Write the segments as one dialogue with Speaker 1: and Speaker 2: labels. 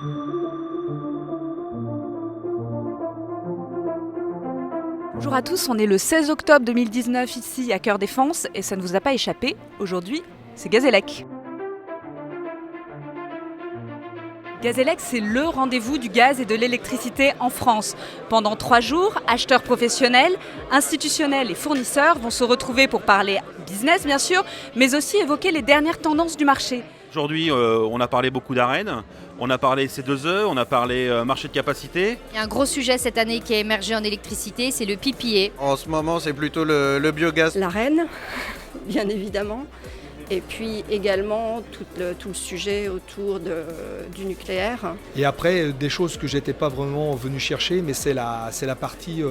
Speaker 1: Bonjour à tous, on est le 16 octobre 2019 ici à Cœur Défense et ça ne vous a pas échappé, aujourd'hui c'est Gazélec. Gazélec, c'est le rendez-vous du gaz et de l'électricité en France. Pendant 3 jours, acheteurs professionnels, institutionnels et fournisseurs vont se retrouver pour parler business bien sûr, mais aussi évoquer les dernières tendances du marché.
Speaker 2: Aujourd'hui, on a parlé beaucoup d'ARENH, on a parlé C2E, on a parlé marché de capacité.
Speaker 3: Il y a un gros sujet cette année qui a émergé en électricité, c'est le PPA.
Speaker 4: En ce moment, c'est plutôt le biogaz.
Speaker 5: L'ARENH, bien évidemment. Et puis également tout le sujet autour du nucléaire.
Speaker 6: Et après, des choses que j'étais pas vraiment venu chercher, mais c'est la partie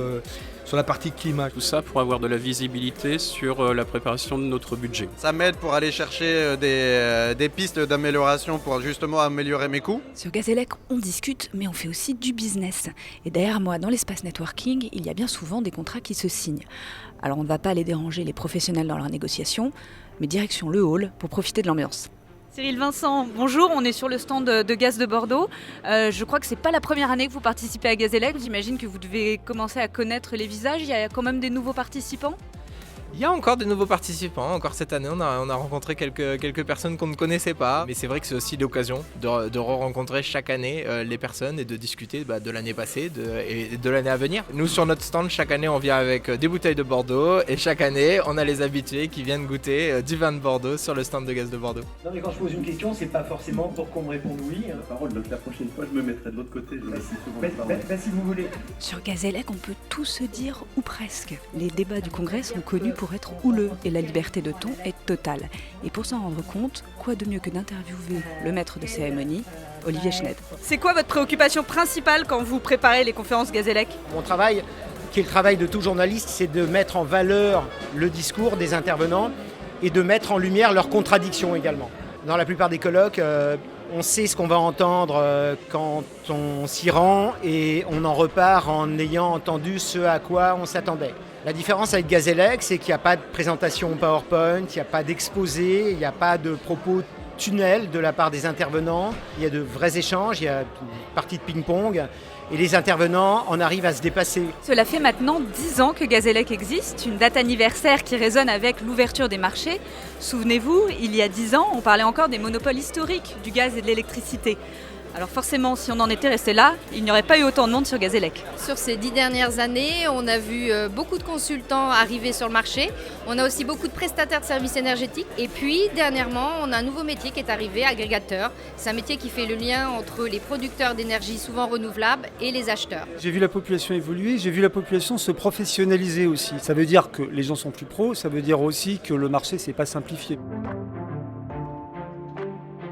Speaker 6: sur la partie climat.
Speaker 7: Tout ça pour avoir de la visibilité sur la préparation de notre budget.
Speaker 4: Ça m'aide pour aller chercher des pistes d'amélioration pour justement améliorer mes coûts.
Speaker 1: Sur Gazélec, on discute, mais on fait aussi du business. Et derrière moi, dans l'espace networking, il y a bien souvent des contrats qui se signent. Alors on ne va pas aller déranger les professionnels dans leurs négociations, mais direction le hall pour profiter de l'ambiance. Cyril Vincent, bonjour, on est sur le stand de Gaz de Bordeaux. Je crois que c'est pas la première année que vous participez à Gazélec, j'imagine que vous devez commencer à connaître les visages, il y a quand même des nouveaux participants ?
Speaker 8: Il y a encore des nouveaux participants, encore cette année on a rencontré quelques personnes qu'on ne connaissait pas, mais c'est vrai que c'est aussi l'occasion de re-rencontrer chaque année les personnes et de discuter de l'année passée et de l'année à venir. Nous sur notre stand chaque année on vient avec des bouteilles de Bordeaux et chaque année on a les habitués qui viennent goûter du vin de Bordeaux sur le stand de Gaz de Bordeaux.
Speaker 9: Non mais quand je pose une question c'est pas forcément pour qu'on me réponde oui. La parole, donc la prochaine fois je me mettrai de l'autre côté. Si vous voulez.
Speaker 1: Sur Gazélec on peut tout se dire ou presque. Les débats du congrès sont connus pour être houleux et la liberté de ton est totale. Et pour s'en rendre compte, quoi de mieux que d'interviewer le maître de cérémonie, Olivier Schned. C'est quoi votre préoccupation principale quand vous préparez les conférences Gazélec ?
Speaker 10: Mon travail, qui est le travail de tout journaliste, c'est de mettre en valeur le discours des intervenants et de mettre en lumière leurs contradictions également. Dans la plupart des colloques, on sait ce qu'on va entendre quand on s'y rend et on en repart en ayant entendu ce à quoi on s'attendait. La différence avec Gazélec, c'est qu'il n'y a pas de présentation PowerPoint, il n'y a pas d'exposé, il n'y a pas de propos tunnels de la part des intervenants. Il y a de vrais échanges, il y a une partie de ping-pong et les intervenants en arrivent à se dépasser.
Speaker 1: Cela fait maintenant 10 ans que Gazélec existe, une date anniversaire qui résonne avec l'ouverture des marchés. Souvenez-vous, il y a 10 ans, on parlait encore des monopoles historiques du gaz et de l'électricité. Alors forcément, si on en était resté là, il n'y aurait pas eu autant de monde sur Gazélec.
Speaker 3: Sur ces 10 dernières années, on a vu beaucoup de consultants arriver sur le marché. On a aussi beaucoup de prestataires de services énergétiques. Et puis, dernièrement, on a un nouveau métier qui est arrivé, agrégateur. C'est un métier qui fait le lien entre les producteurs d'énergie souvent renouvelables et les acheteurs.
Speaker 11: J'ai vu la population évoluer, j'ai vu la population se professionnaliser aussi. Ça veut dire que les gens sont plus pros, ça veut dire aussi que le marché ne s'est pas simplifié.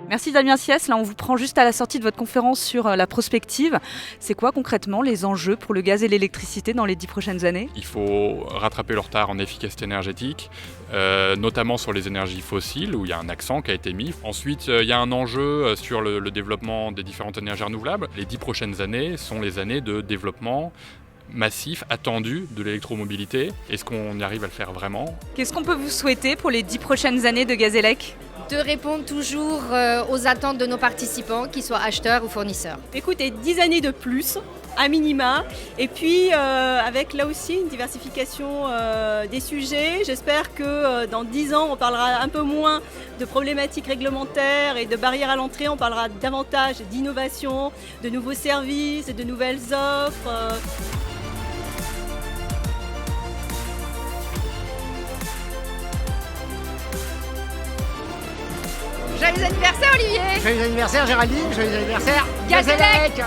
Speaker 1: Merci Damien Siès, là on vous prend juste à la sortie de votre conférence sur la prospective. C'est quoi concrètement les enjeux pour le gaz et l'électricité dans les 10 prochaines années ?
Speaker 12: Il faut rattraper le retard en efficacité énergétique, notamment sur les énergies fossiles où il y a un accent qui a été mis. Ensuite, il y a un enjeu sur le développement des différentes énergies renouvelables. Les 10 prochaines années sont les années de développement massif, attendu de l'électromobilité. Est-ce qu'on y arrive à le faire vraiment ?
Speaker 1: Qu'est-ce qu'on peut vous souhaiter pour les 10 prochaines années de Gazélec ?
Speaker 3: De répondre toujours aux attentes de nos participants, qu'ils soient acheteurs ou fournisseurs.
Speaker 13: Écoutez, 10 années de plus, à minima, et puis avec là aussi une diversification des sujets. J'espère que dans 10 ans, on parlera un peu moins de problématiques réglementaires et de barrières à l'entrée, on parlera davantage d'innovation, de nouveaux services, de nouvelles offres.
Speaker 3: Joyeux anniversaire Olivier!
Speaker 10: Joyeux anniversaire Géraldine, joyeux anniversaire
Speaker 3: Gazélec!